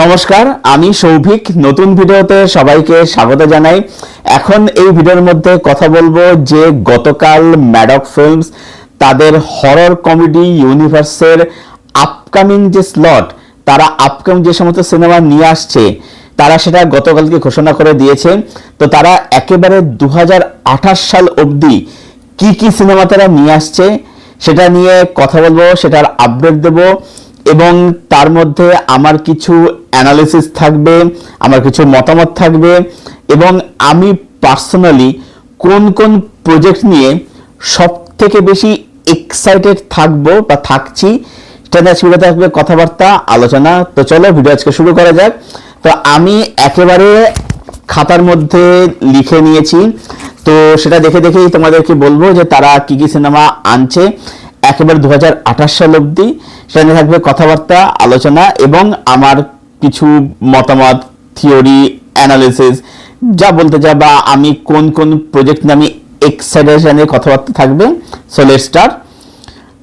নমস্কার, আমি সৌভিক। নতুন ভিডিওতে সবাইকে স্বাগত জানাই। এখন এই ভিডিওর মধ্যে কথা বলবো যে গতকাল ম্যাডক ফিল্মস তাদের হরর কমেডি ইউনিভার্সের আপকামিং যে স্লট, তারা আপকামিং যে সমস্ত সিনেমা নিয়ে আসছে তারা সেটা গতকালকে ঘোষণা করে দিয়েছে। তো তারা একেবারে 2028 সাল অবধি কি কি সিনেমা তারা নিয়ে আসছে সেটা নিয়ে কথা বলবো, সেটার আপডেট দেবো এবং তার মধ্যে আমার কিছু অ্যানালিসিস থাকবে, আমার কিছু মতামত থাকবে এবং আমি পার্সোনালি কোন কোন প্রজেক্ট নিয়ে সব থেকে বেশি এক্সাইটেড থাকবো বা থাকছি সেটা নিয়ে আজকে থাকবে কথাবার্তা আলোচনা। তো চলো ভিডিও আজকে শুরু করা যাক। তো আমি একেবারে খাতার মধ্যে লিখে নিয়েছি, তো সেটা দেখে দেখেই তোমাদেরকে বলবো যে তারা কি কি সিনেমা আনছে একেবারে 2028 সাল অবধি। সেটা নিয়ে থাকবে কথাবার্তা আলোচনা এবং আমার কিছু মতামত, থিওরি, অ্যানালিসিস যা বলতে চাই বা আমি কোন কোন প্রজেক্ট নিয়ে আমি এক্সাইটেড নিয়ে কথাবার্তা থাকবে। So let's start.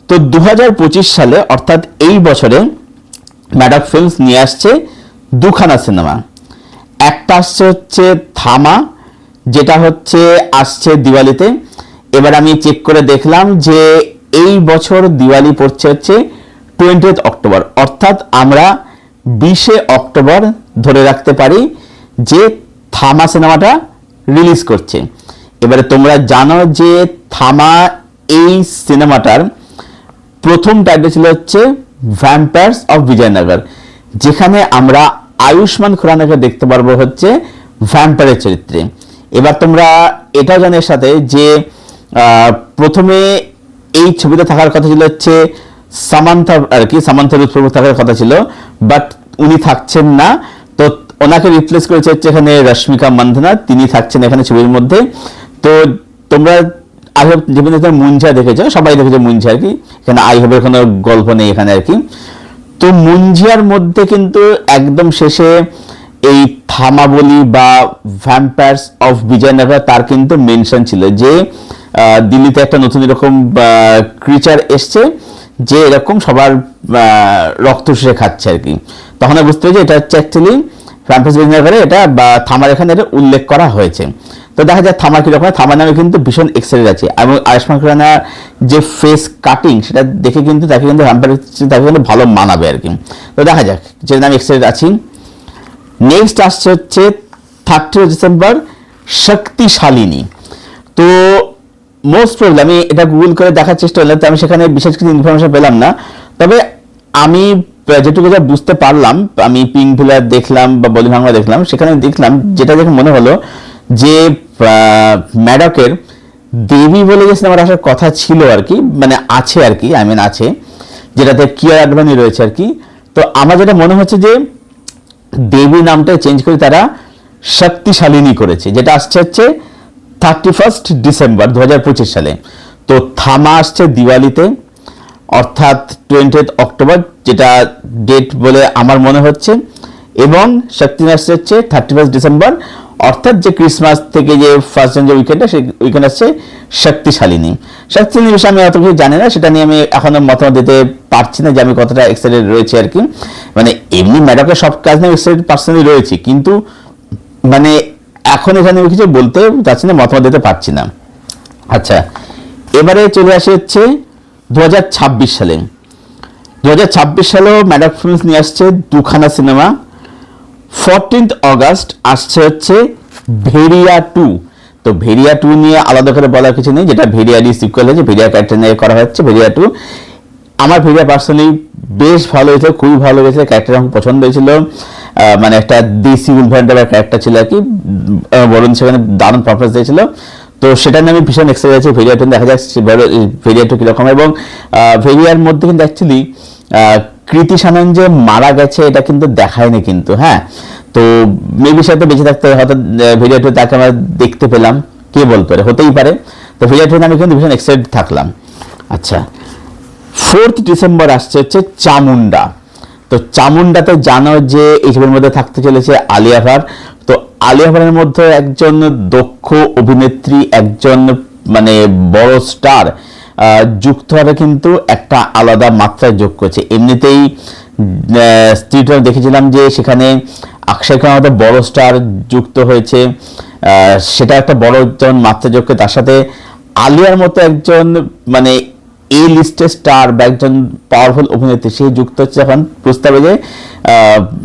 তো 2025 সালে অর্থাৎ এই বছরে ম্যাডক ফিল্মস নিয়ে আসছে দুখানা সিনেমা। একটা আসছে হচ্ছে থামা, যেটা হচ্ছে আসছে দিওয়ালিতে। এবার আমি চেক করে দেখলাম যে এই বছর দিওয়ালি পড়ছে হচ্ছে 20 অক্টোবর, অর্থাৎ আমরা 20 অক্টোবর ধরে রাখতে পারি যে থামা সিনেমাটা রিলিজ করছে। এবারে তোমরা জানো যে থামা এই সিনেমাটার প্রথম টাইটেল ছিল হচ্ছে ভ্যাম্পায়ার্স অফ বিজয়নগর, যেখানে আমরা আয়ুষ্মান খুরানাকে দেখতে পারবো হচ্ছে ভ্যাম্পায়ারের চরিত্রে। এবার তোমরা এটাও জানো এর সাথে যে প্রথমে এই ছবিতে থাকার কথা ছিল হচ্ছে সামান্থা, আর কি সামান্থা রুথ প্রভু থাকার কথা ছিল, বাট উনি থাকছেন না। তো ওনাকে রিপ্লেস করেছে হচ্ছে এখানে রশ্মিকা মান্ধানা, তিনি থাকছেন এখানে ছবির মধ্যে। তো তোমরা আই হোপ যেখানে মুঞ্জা দেখেছো, সবাই দেখেছো মুঞ্জা আর কি, এখানে আই হোপের কোনো গল্প নেই এখানে আর কি। তো মুঞ্জিয়ার মধ্যে কিন্তু একদম শেষে এই থামাবলি বা ভ্যাম্পায়ার্স অফ বিজয়নগর তার কিন্তু মেনশন ছিল যে দিল্লিতে একটা নতুন এরকম ক্রিচার এসছে যে এরকম সবার রক্ত শুষে খাচ্ছে আর কি। তখন বুঝতে হবে যে এটা হচ্ছে অ্যাকচুয়ালি ভ্যাম্পায়ার্স বিজয়নগরে এটা বা থামার এখানে এটা উল্লেখ করা হয়েছে। তো দেখা যায় থামা কিরকম, থামার নামে কিন্তু ভীষণ এক্সাইটেড আছে এবং আয়ুষ্মান খুরানার যে ফেস কাটিং সেটা দেখে কিন্তু তাকে কিন্তু তাকে কিন্তু ভালো মানাবে আর কি। তো দেখা যাক, যেটা আমি এক্সাইটেড আছি। নেক্সট আসছে হচ্ছে 30 ডিসেম্বর শক্তিশালিনী। তো মোস্ট প্রবলেম আমি এটা গুগল করে দেখার চেষ্টা করলাম, তো আমি সেখানে বিশেষ কিছু ইনফরমেশন পেলাম না। তবে আমি যেটুকু যা বুঝতে পারলাম, আমি পিঙ্ক ভিলার দেখলাম বা বলি বাংলা দেখলাম, সেখানে দেখলাম যেটা দেখে মনে হলো যে ম্যাডকের দেবী বলে যে সিনেমাটা আসার কথা ছিল আর কি, মানে আছে আর কি, আই মিন আছে, যেটাতে কিয়ারা আডবাণী রয়েছে আর কি। তো আমার যেটা মনে হচ্ছে যে দেবী নামটা চেঞ্জ করে তারা শক্তিশালিনী করেছে, যেটা আসছে হচ্ছে 31 ডিসেম্বর 2025 সালে। তো থামা আসছে দিওয়ালিতে অর্থাৎ 20 অক্টোবর, যেটা ডেট বলে আমার মনে হচ্ছে, এবং শক্তি আসছে হচ্ছে 31 ডিসেম্বর অর্থাৎ যে ক্রিসমাস থেকে যে ফার্স্ট যে উইকেন্ডটা সেই উইকেন্ড আসছে শক্তিশালিনী। শক্তিশালিনী বিষয়ে আমি অত কিছু জানি না, সেটা নিয়ে আমি এখনো মতামত দিতে পারছি না যে আমি কতটা এক্সাইটেড রয়েছে আর কি। মানে এমনি ম্যাডকের সব কাজ নিয়ে এক্সাইটেড পার্সোনালি রয়েছি, কিন্তু মানে এখন এখানে আমি কিছু বলতে চাচ্ছি না, মতামত দিতে পারছি না। আচ্ছা, এবারে চলে আসে হচ্ছে 2026 সালে। 2026 সালেও ম্যাডক ফিল্মস নিয়ে আসছে দুখানা সিনেমা। 14 অগস্ট আসছে হচ্ছে ভেরিয়া 2। তো ভেরিয়া 2 নিয়ে আলাদা করে বলার কিছু নেই, যেটা ভেরিয়ারই সিকুয়েল হয়েছে, ভেরিয়া ক্যারেক্টার নিয়ে করা হচ্ছে ভেরিয়া 2। আমার ভেরিয়া পার্সোনালি বেশ ভালো হয়েছে, খুবই ভালো হয়েছে, ক্যারেক্টার আমার পছন্দ হয়েছিল। মানে একটা দেশি উলভান্ডার ক্যারেক্টার ছিল আর কি, বরুণ সেখানে দারুণ পারফরমেন্স দিয়েছিল। তো সেটা নিয়ে আমি ভীষণ এক্সাইটেড আছি। ভেরিয়া 2 দেখা যাচ্ছে ভেরিয়া 2 কিরকম, এবং ভেরিয়ার মধ্যে কিন্তু অ্যাকচুয়ালি কৃতি সানন যে মারা গেছে এটা কিন্তু দেখায়নি কিন্তু, হ্যাঁ। তো মেবি সাথে বেঁচে থাকতে হয়তো ভেরিয়া 2 তাকে আমরা দেখতে পেলাম, কে বলতে পারে, হতেই পারে। তো ভেরিয়া 2 আমি কিন্তু ভীষণ এক্সাইটেড থাকলাম। আচ্ছা, 4 ডিসেম্বর আসছে হচ্ছে চামুন্ডা। তো চামুন্ডাতে জানো যে এই ছবির মধ্যে থাকতে চলেছে আলিয়া ভাট। তো আলিয়া ভাটের মধ্যে একজন দক্ষ অভিনেত্রী, একজন মানে বড় স্টার যুক্ত হবে কিন্তু একটা আলাদা মাত্রায় যোগ করছে। এমনিতেই স্ত্রী টু দেখেছিলাম যে সেখানে অক্ষয় কুমার মতো বড় স্টার যুক্ত হয়েছে, সেটা একটা বড় একজন মাত্রাযোগ্য, তার সাথে আলিয়ার মতো একজন মানে এই লিস্টের স্টার বা একজন পাওয়ারফুল অভিনেত্রী সে যুক্ত হচ্ছে, এখন প্রস্তাবে যে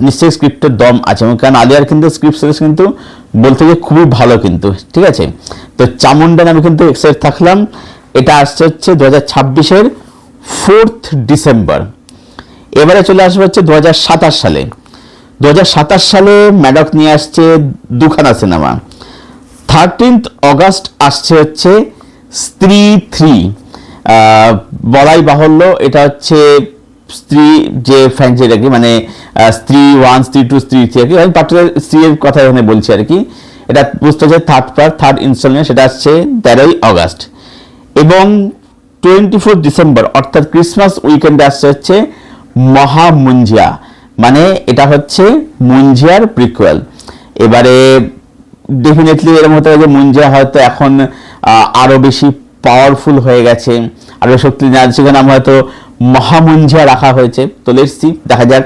নিশ্চয়ই স্ক্রিপ্টের দম আছে, কারণ আলিয়ার কিন্তু স্ক্রিপ্ট সিরিজ কিন্তু বলতে গিয়ে খুবই ভালো কিন্তু, ঠিক আছে। তো চামুন্ডা আমি কিন্তু এক্সাইটেড থাকলাম। এটা আসছে হচ্ছে 2026-এর 4th ডিসেম্বর। এবারে চলে আসবে হচ্ছে 2027 সালে। 2027 সালে ম্যাডক নিয়ে আসছে দুখানা সিনেমা। 13th অগাস্ট আসছে হচ্ছে স্ত্রী 3। বলাই বাহুল্য এটা হচ্ছে স্ত্রী যে ফ্র্যাঞ্চাইজি আর কি, মানে স্ত্রী 1, স্ত্রী 2, স্ত্রী 3 আর কি, আমি পার্টিকুলার স্ত্রীর কথা এখানে বলছি আর কি। এটা বুঝতে হচ্ছে থার্ড ইনস্টলমেন্ট, সেটা আসছে 13ই অগাস্ট। এবং 24 ডিসেম্বর অর্থাৎ ক্রিসমাস উইকেন্ডে আসছে হচ্ছে মহামুঞ্জিয়া, মানে এটা হচ্ছে মুঞ্জিয়ার প্রিকুয়েল। এবারে ডেফিনেটলি এর মতো যে মুঞ্জিয়া হয়তো এখন আরো বেশি পাওয়ারফুল হয়ে গেছে, আরো শক্তি, সেখানে নাম হয়তো মহামুঞ্জিয়া রাখা হয়েছে। তো লেটস সি, দেখা যাক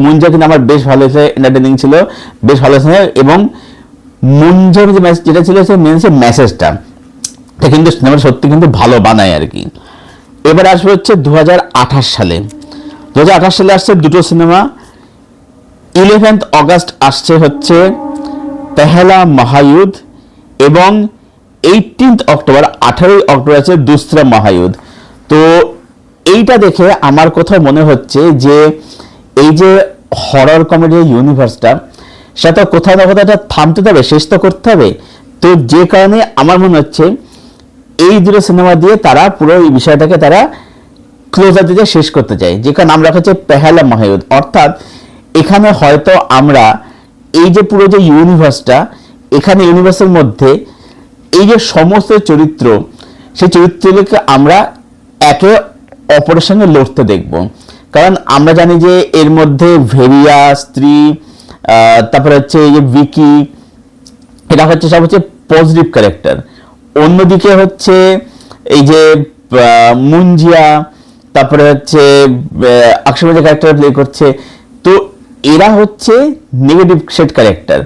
মুঞ্জিয়া কিন্তু আমার বেশ ভালো হয়েছে, এন্টারটেইনিং ছিল, বেশ ভালো হয়েছে। এবং মুঞ্জিয়ার যে যেটা ছিল সে মেন মেসেজটা কিন্তু সিনেমাটা সত্যি কিন্তু ভালো বানায় আর কি। এবার আসবে হচ্ছে 2028 সালে। 2028 সালে আসছে দুটো সিনেমা। 11th অগাস্ট আসছে হচ্ছে পেহেলা মহায়ুদ্ধ এবং 18th অক্টোবর 18ই অক্টোবর আছে দুসরা মহায়ুদ্ধ। তো এইটা দেখে আমার কোথাও মনে হচ্ছে যে এই যে হরর কমেডি ইউনিভার্সটা সেটা কোথাও না কোথাও থামতে হবে, শেষ তো করতে হবে। তো যে কারণে আমার মনে হচ্ছে এই দুটো সিনেমা দিয়ে তারা পুরো এই বিষয়টাকে তারা ক্লোজার দিতে শেষ করতে চায়, যে কারণে নাম রাখা হচ্ছে পেহেলা মহায়ুদ্ধ। অর্থাৎ এখানে হয়তো আমরা এই যে পুরো যে ইউনিভার্সটা, এখানে ইউনিভার্সের মধ্যে এই যে সমস্ত চরিত্র, সেই চরিত্রগুলোকে আমরা একে অপরের সঙ্গে লড়তে দেখব। কারণ আমরা জানি যে এর মধ্যে ভেরিয়া, স্ত্রী, তারপরে হচ্ছে এই যে ভিকি, এটা হচ্ছে সব হচ্ছে পজিটিভ ক্যারেক্টার। অন্যদিকে হচ্ছে এই যে মুঞ্জিয়া, তারপরে হচ্ছে অক্ষয় যে ক্যারেক্টার প্লে করছে, তো এরা হচ্ছে নেগেটিভ শেড ক্যারেক্টার।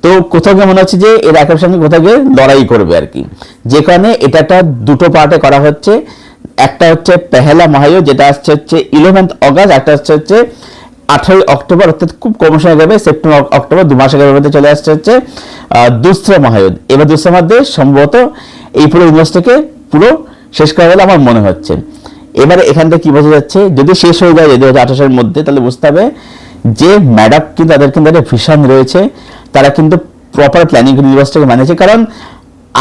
তো কোথাও গিয়ে মনে হচ্ছে যে এরা একের সঙ্গে কোথাও গিয়ে লড়াই করবে আর কি, যে কারণে এটা একটা দুটো পার্টে করা হচ্ছে। একটা হচ্ছে পেহেলা মহায়ুদ্ধ যেটা আসছে হচ্ছে 11th অগাস্ট, একটা হচ্ছে 18ই অক্টোবর, অর্থাৎ খুব কম সময় যাবে, সেপ্টেম্বর অক্টোবর 2 মাস আগের মধ্যে চলে আসছে হচ্ছে দুসরা মহায়ুদ্ধ। এবার দুসরা মধ্যে সম্ভবত এই পুরো ইউনিভার্সটাকে পুরো শেষ করা গেলে আমার মনে হচ্ছে। এবারে এখান থেকে কি বোঝা যাচ্ছে, যদি শেষ হয়ে যায় 2028 এর মধ্যে, তাহলে বুঝতে হবে যে ম্যাডক কিন্তু তাদের কিন্তু একটা ভিশন রয়েছে, তারা কিন্তু প্রপার প্ল্যানিং ইউনিভার্সটাকে মানেছে। কারণ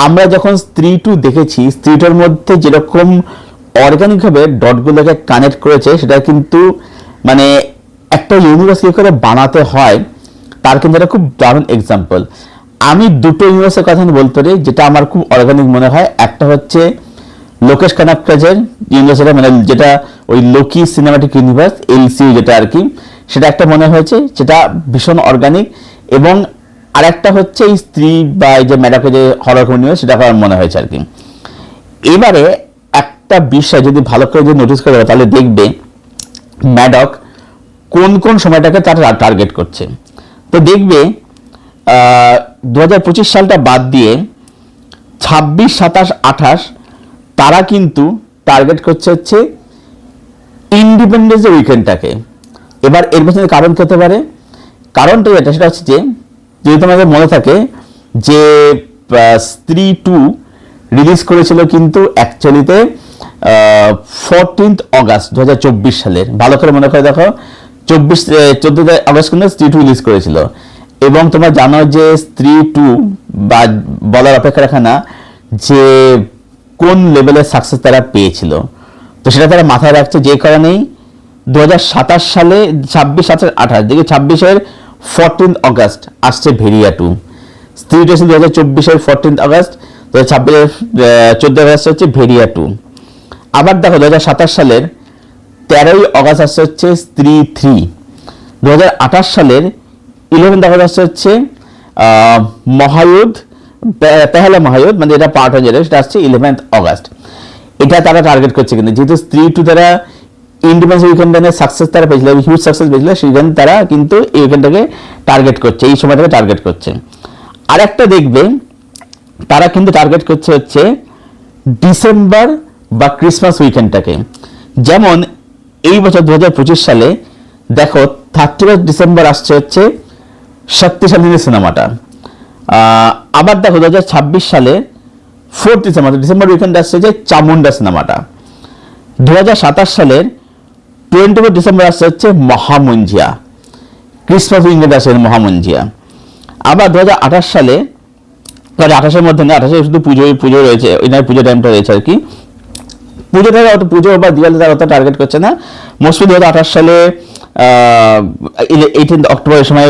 আমরা যখন স্ত্রী 2 দেখেছি, স্ত্রী 2-এর মধ্যে যেরকম অর্গানিকভাবে ডটগুলোকে কানেক্ট করেছে, সেটা কিন্তু মানে একটা ইউনিভার্স কি করে বানাতে হয় তার কিন্তু একটা খুব দারুণ এক্সাম্পল। আমি দুটো ইউনিভার্সের কথা বলতে পারি যেটা আমার খুব অর্গানিক মনে হয়। একটা হচ্ছে লোকেশ কানাকরাজের ইউনিভার্স, মানে যেটা ওই লোকি সিনেমাটিক ইউনিভার্স, এলসিইউ যেটা আর কি, সেটা একটা মনে হয়েছে, যেটা ভীষণ অর্গানিক। এবং আরেকটা হচ্ছে এই স্ত্রী বা এই যে ম্যাডকের যে হরর ইউনিভার্স, সেটা আমার মনে হয়েছে আর কি। এবারে একটা বিষয় যদি ভালো করে যদি নোটিস করে তাহলে দেখবে ম্যাডক কোন কোন সময়টাকে তারা টার্গেট করছে। তো দেখবে 2025 সালটা বাদ দিয়ে 26, 27, 28 তারা কিন্তু টার্গেট করছে হচ্ছে ইন্ডিপেন্ডেন্স ডে উইকেন্ডটাকে। এবার এর পেছনে কারণ হতে পারে, কারণটা যেটা সেটা হচ্ছে যে যদি তোমাদের মনে থাকে যে স্ত্রী 2 রিলিজ করেছিল কিন্তু অ্যাকচুয়ালিতে 14th অগাস্ট 2024 সালের, ভালো করে মনে করে দেখো, 14 আগস্ট কিন্তু স্ত্রী 2 রিলিজ করেছিল। এবং তোমরা জানো যে স্ত্রী 2 বা বলার অপেক্ষা রাখা না যে কোন লেভেলের সাকসেস তারা পেয়েছিল, তো সেটা তারা মাথায় রাখছে। যে কারণেই 2027 সালে 26, 27, 28 দিকে 26-এর 14th অগাস্ট আসছে ভেরিয়া 2। স্ত্রী 2 ছিল 2024-এর 14th অগাস্ট, 2026-এর 14 আগস্ট হচ্ছে ভেরিয়া 2। আবার দেখো 2027 সালের 13ই অগাস্ট আসছে হচ্ছে স্ত্রী 3। 2028 সালের 11th অগাস্ট আসছে হচ্ছে মহায়ুদ্ধ, পেহেলা মহায়ুদ্ধ, মানে এটা পার্ট 1 যেটা সেটা আসছে 11th অগাস্ট। এটা তারা টার্গেট করছে, কিন্তু যেহেতু স্ত্রী 2 তারা ইন্ডিপেন্ডেন্স উইকেন্ডে সাকসেস তারা পেয়েছিল, হিউজ সাকসেস পেয়েছিল, সেখানে তারা কিন্তু এই উইকেন্ডটাকে টার্গেট করছে, এই সময়টাকে টার্গেট করছে। আর একটা দেখবে তারা কিন্তু টার্গেট করছে হচ্ছে ডিসেম্বর বা ক্রিসমাস উইকেন্ডটাকে। যেমন এই বছর 2025 সালে দেখো 31 ডিসেম্বর আসছে হচ্ছে শক্তিশালী সিনেমাটা। আবার দেখো 2026 সালে 4 ডিসেম্বর ডিসেম্বর উইকেন্ড আসছে যে চামুন্ডা সিনেমাটা। 2027 সালের 24 ডিসেম্বর আসছে হচ্ছে মহামঞ্জিয়া, ক্রিসমাস উইকেন্ড আসছে মহামঞ্জিয়া। আবার 2028 সালে 2028-এর মধ্যে না, 28-এ শুধু পুজো রয়েছে, ওই নয় পুজো টাইমটা রয়েছে আর কি। পুজো বা দিওয়ালি তারা অত টার্গেট করছে না। মোস্টলি 2028 সালে 18 অক্টোবর এই সময়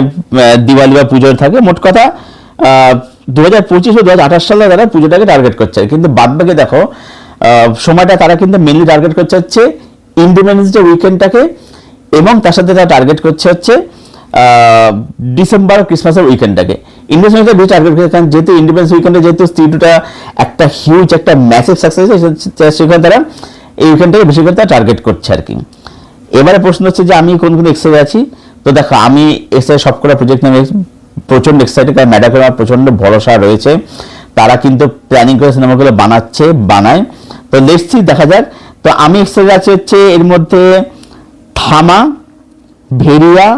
দিওয়ালি বা পুজো থাকে। মোট কথা 2025 ও 2028 সালে তারা পুজোটাকে টার্গেট করছে, কিন্তু বাদ বাকি দেখো সময়টা তারা কিন্তু মেনলি টার্গেট করছে হচ্ছে ইন্ডিপেন্ডেন্স ডে উইকেন্ডটাকে, এবং তার সাথে তারা টার্গেট করছে হচ্ছে ডিসেম্বর ক্রিসমাসের উইকেন্ডটাকে। ইন্ডিপেন্ডেন্স উইকেন্ড বেশি টার্গেট করছে, কারণ যেহেতু ইন্ডিপেন্ডেন্স উইকেন্ডে যেহেতু স্টুডিওটা একটা হিউজ একটা ম্যাসিভ সাকসেস, সেখানে তারা এই উইকেন্ডটাকে বেশি করে তারা টার্গেট করছে আর কি। এবারে প্রশ্ন হচ্ছে যে আমি কোন কোন এক্সাইটেড আছি। তো দেখো আমি এক্সাইটেড সবকটা প্রজেক্ট নিয়ে প্রচন্ড এক্সাইটেড, কারণ ম্যাডাকের আমার প্রচন্ড ভরসা রয়েছে, তারা কিন্তু প্ল্যানিং করে সিনেমাগুলো বানায়। তো লেটস সি, দেখা যাক। তো আমি এক্সাইটেড আছি হচ্ছে এর মধ্যে থামা, ভেরিয়া,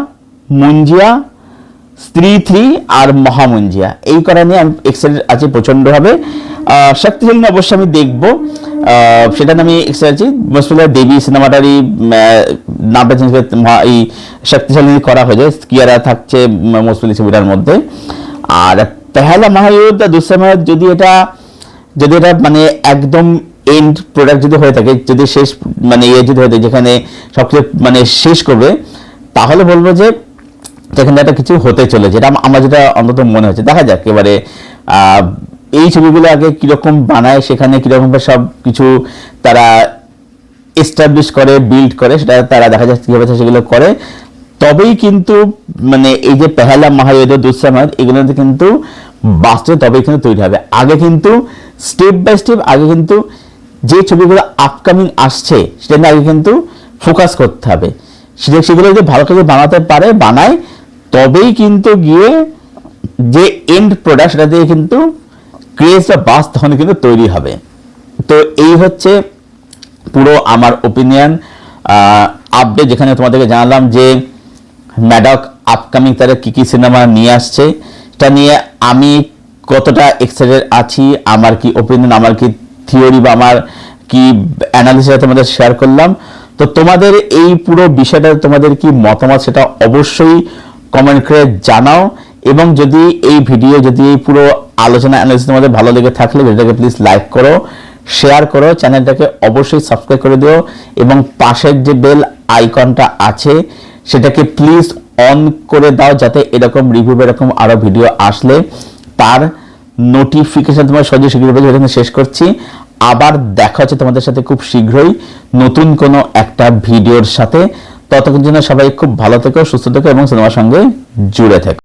মুঞ্জিয়া, স্ত্রী 3 আর মহামঞ্জিয়া, এই করা নিয়ে আমি এক্সাইটেড আছি প্রচন্ডভাবে। শক্তিশালী অবশ্যই আমি দেখবো, সেটা আমি এক্সাইটেড আছি। মোস্টলি দেবী সিনেমাটারই নামটা চেঞ্জ করে এই শক্তিশালী করা হয়ে যায়, কিয়ারা থাকছে মোস্টলি ছবিটার মধ্যে। আর পেহেলা মহায়ুদ্ধ দুঃসময় যদি এটা মানে একদম এন্ড প্রোডাক্ট যদি হয়ে থাকে, যদি শেষ মানে যদি হয়ে থাকে যেখানে সবকিছু মানে শেষ করবে, তাহলে বলবো যে সেখানে একটা কিছু হতে চলেছে, এটা আমার যেটা অন্তত মনে হচ্ছে। দেখা যাক এবারে এই ছবিগুলো আগে কিরকম বানায়, সেখানে কিরকম সব কিছু তারা এস্টাবলিশ করে, বিল্ড করে, সেটা তারা দেখা যাচ্ছে কিভাবে সেগুলো করে। তবেই কিন্তু মানে এই যে পেহেলা মহাযুদ্ধ দুঃসময় এগুলোতে কিন্তু বাস্তবে তবেই কিন্তু তৈরি হবে। আগে কিন্তু স্টেপ বাই স্টেপ আগে কিন্তু যে ছবিগুলো আপকামিং আসছে সেটা নিয়ে আগে কিন্তু ফোকাস করতে হবে, সেগুলো যদি ভালো করে বানাতে পারে, বানায়, তবেই কিন্তু গিয়ে যে এন্ড প্রোডাক্ট সেটা দিয়ে কিন্তু ক্রেজ বা বাস তখন কিন্তু তৈরি হবে। তো এই হচ্ছে পুরো আমার ওপিনিয়ন আপডেট, যেখানে তোমাদেরকে জানালাম যে ম্যাডক আপকামিং তারা কি সিনেমা নিয়ে আসছে, এটা নিয়ে আমি কতটা এক্সাইটেড আছি, আমার কি ওপিনিয়ন, আমার কি থিওরি বা আমার কি অ্যানালিসিস তোমাদের শেয়ার করলাম। তো তোমাদের এই পুরো বিষয়টা তোমাদের কি মতামত সেটা অবশ্যই কমেন্ট করে জানাও। এবং যদি এই ভিডিও, যদি এই পুরো আলোচনা অ্যানালিসিস তোমাদের ভালো লেগে থাকলে ভিডিওটাকে প্লিজ লাইক করো, শেয়ার করো, চ্যানেলটাকে অবশ্যই সাবস্ক্রাইব করে দিও, এবং পাশের যে বেল আইকনটা আছে সেটাকে প্লিজ অন করে দাও, যাতে এরকম রিভিউ, এরকম আরো ভিডিও আসলে তার নোটিফিকেশন তোমার সহজে শীঘ্রই পাবে। এখানে শেষ করছি, আবার দেখা হচ্ছে তোমাদের সাথে খুব শীঘ্রই নতুন কোনো একটা ভিডিওর সাথে। ততক্ষণ জন্য সবাই খুব ভালো থেকো, সুস্থ থেকো এবং সিনেমার সঙ্গে জুড়ে থেকো।